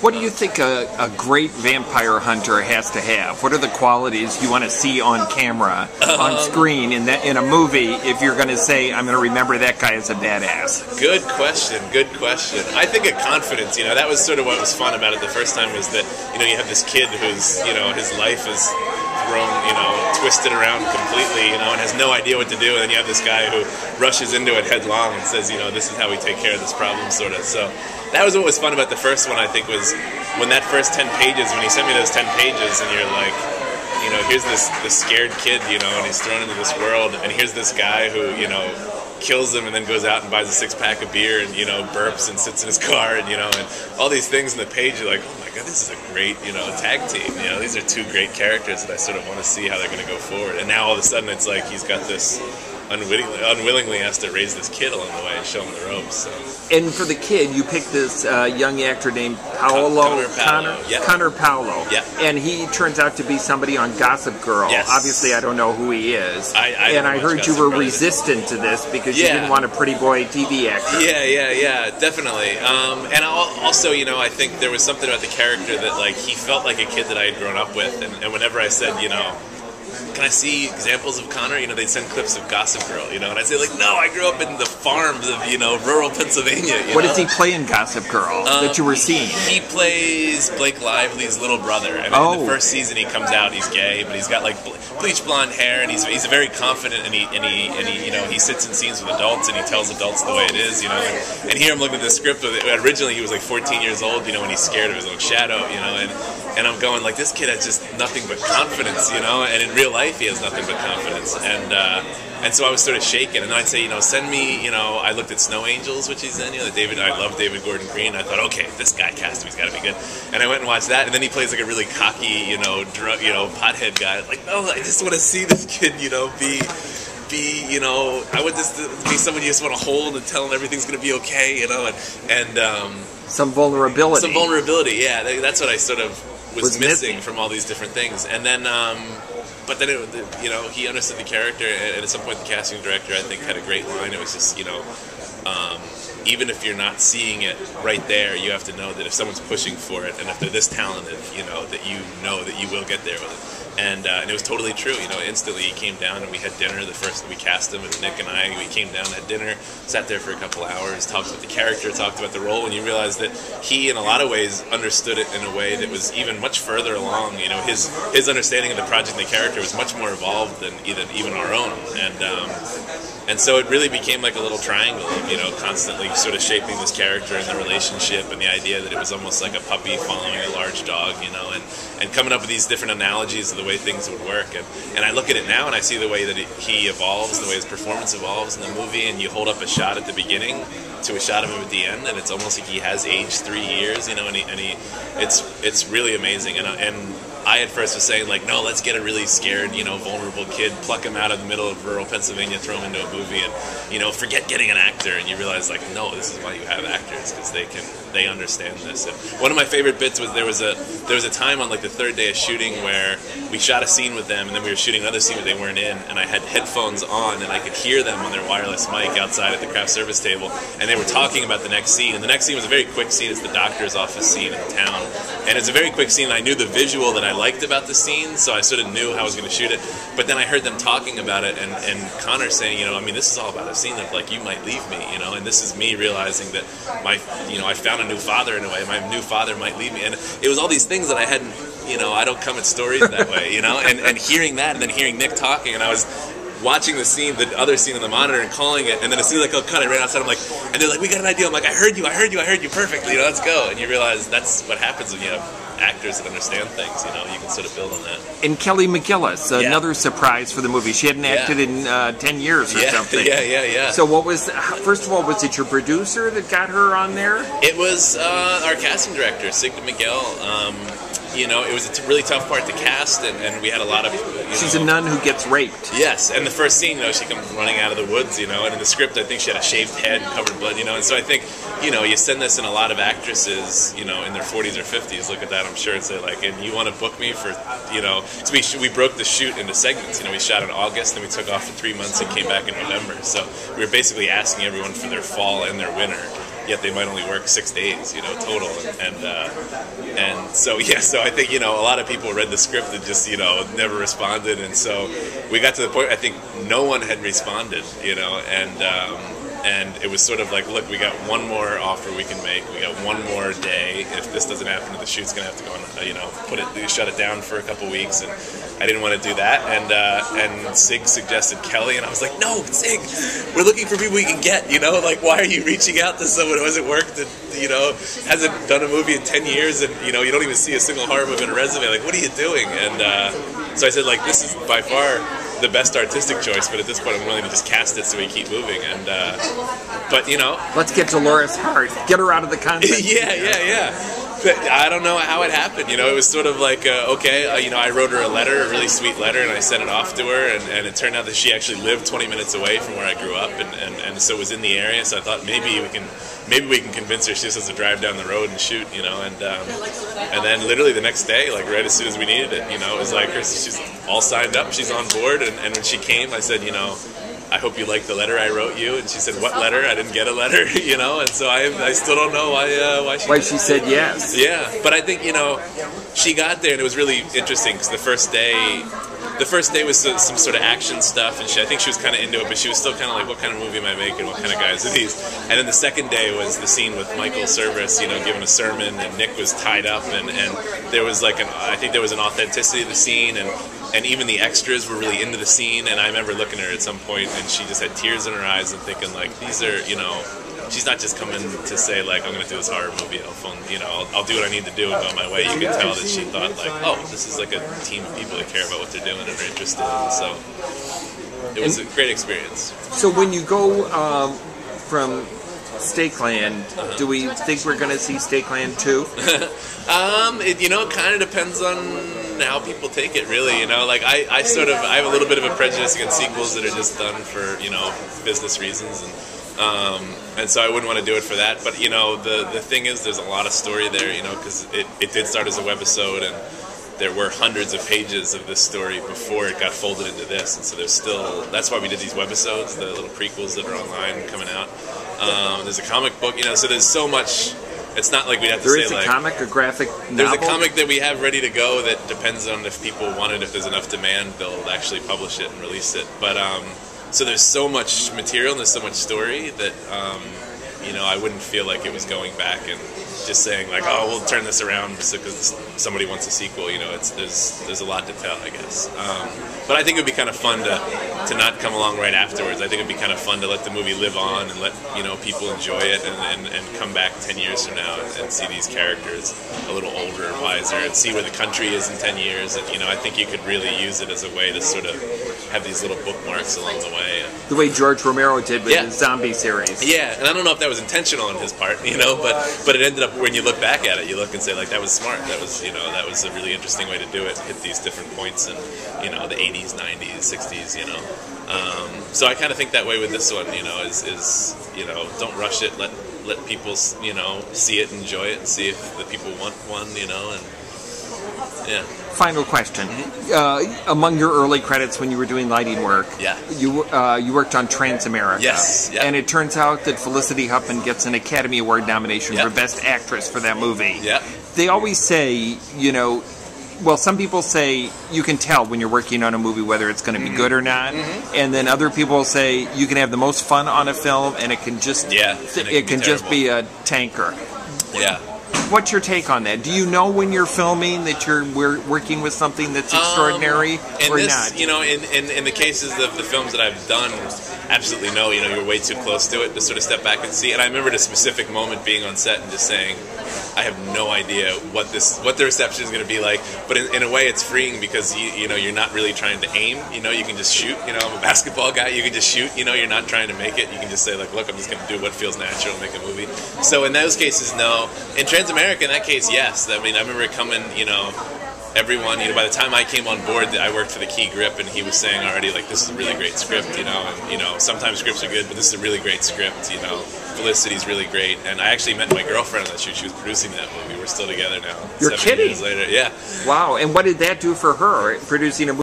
What do you think a great vampire hunter has to have? What are the qualities you want to see on camera, on screen, in a movie, if you're going to say, I'm going to remember that guy as a badass? Good question, good question. I think a confidence, that was sort of what was fun about it the first time, was that, you have this kid who's, his life is thrown, twisted around completely, and has no idea what to do, and then you have this guy who rushes into it headlong and says, this is how we take care of this problem, sort of. So that was what was fun about the first one, I think, was when that first 10 pages, when he sent me those 10 pages, and you're like, here's this scared kid, and he's thrown into this world, and here's this guy who, kills him and then goes out and buys a 6-pack of beer and, burps and sits in his car and, and all these things in the page, you're like, oh my God, this is a great, tag team. These are two great characters that I sort of want to see how they're going to go forward. And now all of a sudden it's like he's got this, unwillingly has to raise this kid along the way and show him the ropes. So. And for the kid, you picked this young actor named Connor Paolo. Yeah. And he turns out to be somebody on Gossip Girl. Yes. Obviously, I don't know who he is. I heard Gossip you were Girl resistant to this because you didn't want a pretty boy TV actor. Yeah, definitely. And also, I think there was something about the character that, like, he felt like a kid that I had grown up with. And whenever I said, can I see examples of Connor? They'd send clips of Gossip Girl, and I'd say, like, no, I grew up in the farms of, rural Pennsylvania. What does he play in Gossip Girl that you were seeing? He plays Blake Lively's little brother. And in the first season he comes out, he's gay, but he's got, like, bleach blonde hair, and he's very confident, and he sits in scenes with adults, and he tells adults the way it is, And here I'm looking at the script with it. Originally he was, like, 14 years old, when he's scared of his own shadow, and I'm going, like, this kid has just nothing but confidence, and in real life he has nothing but confidence, and so I was sort of shaken, and then I'd say, send me, I looked at Snow Angels, which he's in, I love David Gordon Green. I thought, okay, this guy cast him, he's got to be good, and I went and watched that, and then he plays like a really cocky, pothead guy. Like, no, I just want to see this kid, I want this to be someone you just want to hold and tell him everything's going to be okay, and some vulnerability. Some vulnerability, yeah. That's what I sort of was missing from all these different things, and then. But then, he understood the character, and at some point the casting director, I think, had a great line. It was just, even if you're not seeing it right there, you have to know that if someone's pushing for it, and if they're this talented, that you will get there with it. And it was totally true, instantly he came down and we had dinner. The first we cast him, and Nick and I, we came down, had dinner, sat there for a couple hours, talked about the character, talked about the role, and you realize that he, in a lot of ways, understood it in a way that was even much further along. His understanding of the project and the character was much more evolved than even our own. And so it really became like a little triangle of, constantly sort of shaping this character and the relationship and the idea that it was almost like a puppy following a large dog, and coming up with these different analogies of the way things would work. And I look at it now and I see the way that he evolves, the way his performance evolves in the movie, and you hold up a shot at the beginning to a shot of him at the end, and it's almost like he has aged 3 years, it's really amazing. And I at first was saying, like, no, let's get a really scared, vulnerable kid, pluck him out of the middle of rural Pennsylvania, throw him into a movie, and, forget getting an actor. And you realize, like, no, this is why you have actors, because they understand this. And one of my favorite bits was there was a time on, like, the third day of shooting where we shot a scene with them, and then we were shooting another scene where they weren't in, and I had headphones on, and I could hear them on their wireless mic outside at the craft service table, and they were talking about the next scene. And the next scene was a very quick scene. It's the doctor's office scene in town, and it's a very quick scene, and I knew the visual that I liked about the scene, so I sort of knew how I was going to shoot it. But then I heard them talking about it, and Connor saying, this is all about a scene of, like, you might leave me, and this is me realizing that I found a new father in a way. My new father might leave me, and it was all these things that I hadn't, I don't come at stories that way, and hearing that, and then hearing Nick talking, and I was watching the scene, the other scene on the monitor, and calling it, and then as soon as I cut it right outside, I'm like, and they're like, we got an idea. I'm like, I heard you, perfectly, let's go. And you realize that's what happens when you have actors that understand things, you can sort of build on that. And Kelly McGillis, another surprise for the movie. She hadn't acted in 10 years or something. Yeah. So first of all, was it your producer that got her on there? It was our casting director, Signa McGill. It was a really tough part to cast, and we had a lot of... She's a nun who gets raped. Yes, and the first scene, she comes running out of the woods, and in the script, I think she had a shaved head and covered blood, and so I think, you send this, and a lot of actresses, in their 40s or 50s, look at that, I'm sure, and say, like, and you want to book me for, so we broke the shoot into segments, we shot in August, and we took off for 3 months and came back in November, so we were basically asking everyone for their fall and their winter. yet they might only work 6 days, you know, total. And so yeah, so I think, you know, a lot of people read the script and just, you know, never responded, and so we got to the point I think no one had responded, you know, and it was sort of like, look, we got one more offer we can make. We got one more day. If this doesn't happen, the shoot's gonna have to go on, you know, shut it down for a couple weeks. And I didn't want to do that. And Sig suggested Kelly, and I was like, no, Sig, we're looking for people we can get. You know, like, why are you reaching out to someone who hasn't worked, and, you know, hasn't done a movie in 10 years, and, you know, you don't even see a single horror movie on a resume? Like, what are you doing? And so I said, like, this is by far the best artistic choice, but at this point I'm willing to just cast it so we keep moving. And but, you know, let's get Dolores Hart, get her out of the convent. yeah. But I don't know how it happened. You know, it was sort of like, okay, you know, I wrote her a letter, a really sweet letter, and I sent it off to her, and it turned out that she actually lived 20 minutes away from where I grew up, and so was in the area. So I thought maybe we can convince her she just has to drive down the road and shoot, you know. And then literally the next day, like right as soon as we needed it, you know, it was like she's all signed up, she's on board, and when she came, I said, you know, I hope you liked the letter I wrote you. And she said, what letter? I didn't get a letter, you know. And so I still don't know why she said yes. Yeah, but I think, you know, she got there, and it was really interesting because the first day was some sort of action stuff, and I think she was kind of into it, but she was still kind of like, what kind of movie am I making? What kind of guys are these? And then the second day was the scene with Michael Service, you know, giving a sermon, and Nick was tied up, and there was like I think there was an authenticity to the scene, and even the extras were really into the scene. And I remember looking at her at some point, and she just had tears in her eyes and thinking, like, these are, you know, she's not just coming to say, like, I'm going to do this horror movie, I'll do what I need to do and go my way. You can tell that she thought, like, oh, this is like a team of people that care about what they're doing and are interested in. So it was a great experience. So when you go from Stakeland, do we think we're going to see Stakeland 2? You know, it kind of depends on how people take it, really. You know, like I have a little bit of a prejudice against sequels that are just done for, you know, business reasons, and so I wouldn't want to do it for that. But, you know, the thing is, there's a lot of story there, you know, because it did start as a webisode, and there were hundreds of pages of this story before it got folded into this, and so there's still, that's why we did these webisodes, the little prequels that are online coming out. There's a comic book, you know, so there's so much. It's not like we'd have to say, like... There is a comic, a graphic novel? There's a comic that we have ready to go that depends on if people want it. If there's enough demand, they'll actually publish it and release it. But, so there's so much material and there's so much story that, you know, I wouldn't feel like it was going back and just saying, like, oh, we'll turn this around because somebody wants a sequel. You know, there's a lot to tell, I guess. But I think it would be kind of fun to not come along right afterwards. I think it would be kind of fun to let the movie live on and let, you know, people enjoy it and come back 10 years from now and see these characters a little older and wiser and see where the country is in 10 years. And, you know, I think you could really use it as a way to sort of have these little bookmarks along the way. The way George Romero did with his zombie series. Yeah, and I don't know if that was intentional on his part, you know, but it ended up, when you look back at it, you look and say, like, that was smart. That was, you know, that was a really interesting way to do it, hit these different points in, you know, the 80s, 90s, 60s, you know. So I kind of think that way with this one, you know, is you know, don't rush it, let people, you know, see it, enjoy it, and see if the people want one, you know, and yeah. Final question. Among your early credits when you were doing lighting work, you worked on Transamerica. Yes. Yeah. And it turns out that Felicity Huffman gets an Academy Award nomination for Best Actress for that movie. Yeah. They always say, you know, well, some people say you can tell when you're working on a movie whether it's going to be good or not, and then other people say you can have the most fun on a film and it can just it can just be a tanker. Yeah. What's your take on that? Do you know when you're filming that you're working with something that's extraordinary or not? You know, in the cases of the films that I've done, absolutely no. You know, you're way too close to it to sort of step back and see. And I remember the specific moment being on set and just saying, I have no idea what the reception is going to be like. But in a way, it's freeing because you know, you're not really trying to aim. You know, you can just shoot. You know, I'm a basketball guy. You can just shoot. You know, you're not trying to make it. You can just say, like, look, I'm just going to do what feels natural and make a movie. So in those cases, no. In Transamerica, in that case, yes. I mean, I remember it coming, you know, everyone, you know, by the time I came on board, I worked for the Key Grip, and he was saying already, like, this is a really great script, you know, and, you know, sometimes scripts are good, but this is a really great script, you know, Felicity's really great, and I actually met my girlfriend on that shoot. She was producing that movie. We're still together now. You're 7 kidding? years later, yeah. Wow, and what did that do for her, producing a movie?